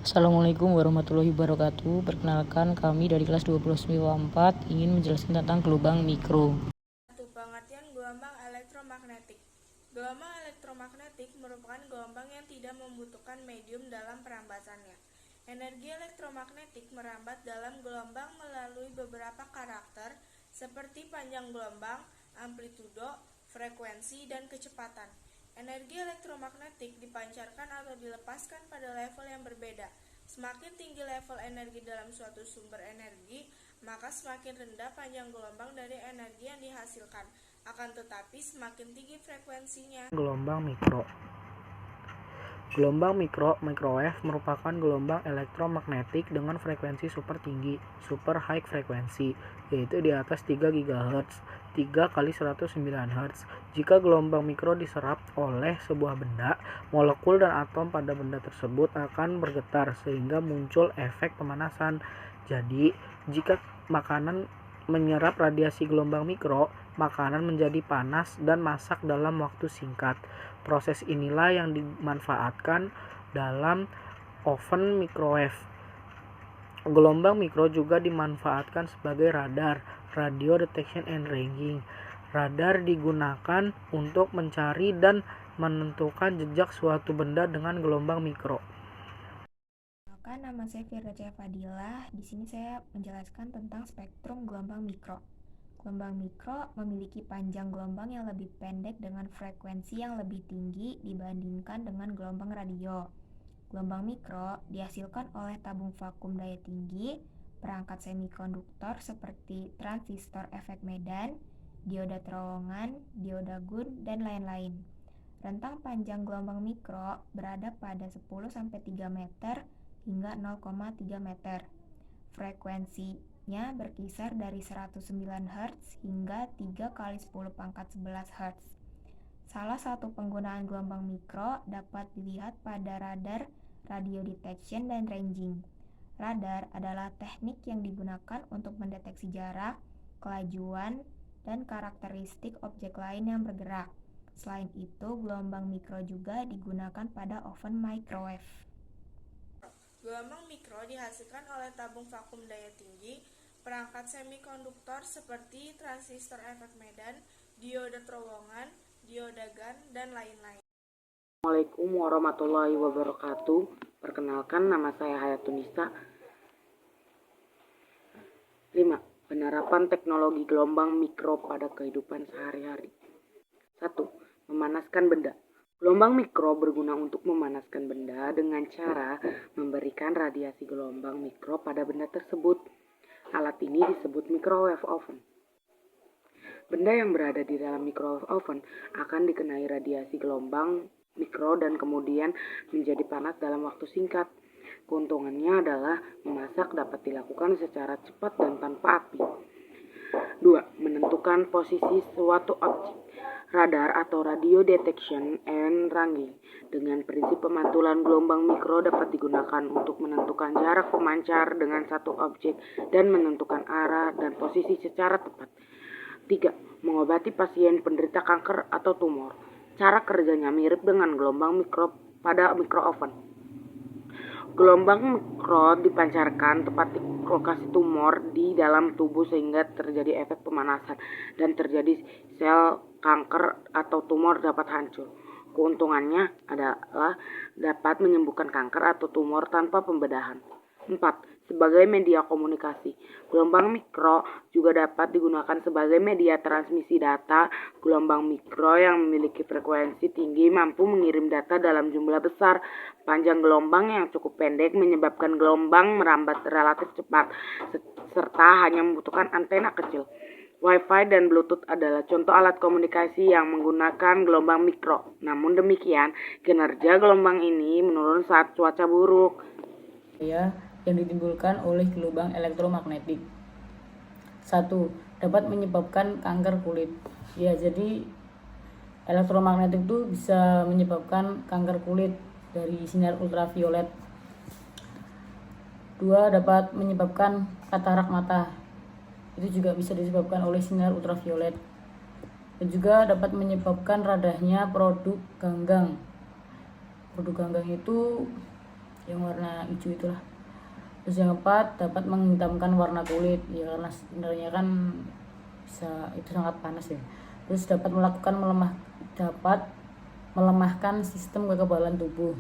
Assalamualaikum warahmatullahi wabarakatuh. Perkenalkan, kami dari kelas 12 ingin menjelaskan tentang gelombang mikro. Pengertian gelombang elektromagnetik. Gelombang elektromagnetik merupakan gelombang yang tidak membutuhkan medium dalam perambatannya. Energi elektromagnetik merambat dalam gelombang melalui beberapa karakter seperti panjang gelombang, amplitudo, frekuensi, dan kecepatan. Energi elektromagnetik dipancarkan atau dilepaskan pada level yang berbeda. Semakin tinggi level energi dalam suatu sumber energi, maka semakin rendah panjang gelombang dari energi yang dihasilkan. Akan tetapi semakin tinggi frekuensinya. Gelombang mikro. Gelombang microwave merupakan gelombang elektromagnetik dengan frekuensi super tinggi, super high frekuensi, yaitu di atas 3 GHz, 3 kali 109 Hz. Jika gelombang mikro diserap oleh sebuah benda, molekul dan atom pada benda tersebut akan bergetar sehingga muncul efek pemanasan. Jadi, jika makanan menyerap radiasi gelombang mikro, makanan menjadi panas dan masak dalam waktu singkat. Proses inilah yang dimanfaatkan dalam oven microwave. Gelombang mikro juga dimanfaatkan sebagai radar, radio detection and ranging. Radar digunakan untuk mencari dan menentukan jejak suatu benda dengan gelombang mikro. Nama saya Firda Fadilah. Di sini saya menjelaskan tentang spektrum gelombang mikro. Gelombang mikro memiliki panjang gelombang yang lebih pendek dengan frekuensi yang lebih tinggi dibandingkan dengan gelombang radio. Gelombang mikro dihasilkan oleh tabung vakum daya tinggi, perangkat semikonduktor seperti transistor efek Medan, dioda terowongan, dioda Gun, dan lain-lain. Rentang panjang gelombang mikro berada pada 10-3 meter hingga 0,3 meter. Frekuensinya berkisar dari 109 Hz hingga 3 kali 10 pangkat 11 Hz. Salah satu penggunaan gelombang mikro dapat dilihat pada radar radio detection dan ranging. Radar adalah teknik yang digunakan untuk mendeteksi jarak, kelajuan, dan karakteristik objek lain yang bergerak. Selain itu, gelombang mikro juga digunakan pada oven microwave. Gelombang mikro dihasilkan oleh tabung vakum daya tinggi, perangkat semikonduktor seperti transistor efek Medan, dioda terowongan, dioda GaN, dan lain-lain. Assalamualaikum warahmatullahi wabarakatuh. Perkenalkan, nama saya Hayatunisa. 5. Penerapan teknologi gelombang mikro pada kehidupan sehari-hari. 1. Memanaskan benda. Gelombang mikro berguna untuk memanaskan benda dengan cara memberikan radiasi gelombang mikro pada benda tersebut. Alat ini disebut microwave oven. Benda yang berada di dalam microwave oven akan dikenai radiasi gelombang mikro dan kemudian menjadi panas dalam waktu singkat. Keuntungannya adalah memasak dapat dilakukan secara cepat dan tanpa api. 2. Menentukan posisi suatu objek. Radar atau radio detection and ranging dengan prinsip pemantulan gelombang mikro dapat digunakan untuk menentukan jarak pemancar dengan satu objek dan menentukan arah dan posisi secara tepat. 3. Mengobati pasien penderita kanker atau tumor. Cara kerjanya mirip dengan gelombang mikro pada mikrooven. Gelombang mikro dipancarkan tepat di lokasi tumor di dalam tubuh sehingga terjadi efek pemanasan dan terjadi sel kanker atau tumor dapat hancur. Keuntungannya adalah dapat menyembuhkan kanker atau tumor tanpa pembedahan. 4. Sebagai media komunikasi. Gelombang mikro juga dapat digunakan sebagai media transmisi data. Gelombang mikro yang memiliki frekuensi tinggi mampu mengirim data dalam jumlah besar. Panjang gelombang yang cukup pendek menyebabkan gelombang merambat relatif cepat, serta hanya membutuhkan antena kecil. Wi-Fi dan Bluetooth adalah contoh alat komunikasi yang menggunakan gelombang mikro. Namun demikian, kinerja gelombang ini menurun saat cuaca buruk. Yang ditimbulkan oleh gelombang elektromagnetik. 1. Dapat menyebabkan kanker kulit. Jadi elektromagnetik itu bisa menyebabkan kanker kulit dari sinar ultraviolet. 2. Dapat menyebabkan katarak mata. Itu juga bisa disebabkan oleh sinar ultraviolet. Dan juga dapat menyebabkan radahnya produk ganggang. Produk ganggang itu yang warna hijau itulah. Terus yang keempat, dapat menghitamkan warna kulit, ya karena sebenarnya kan bisa, itu sangat panas ya. Terus dapat melemahkan sistem kekebalan tubuh.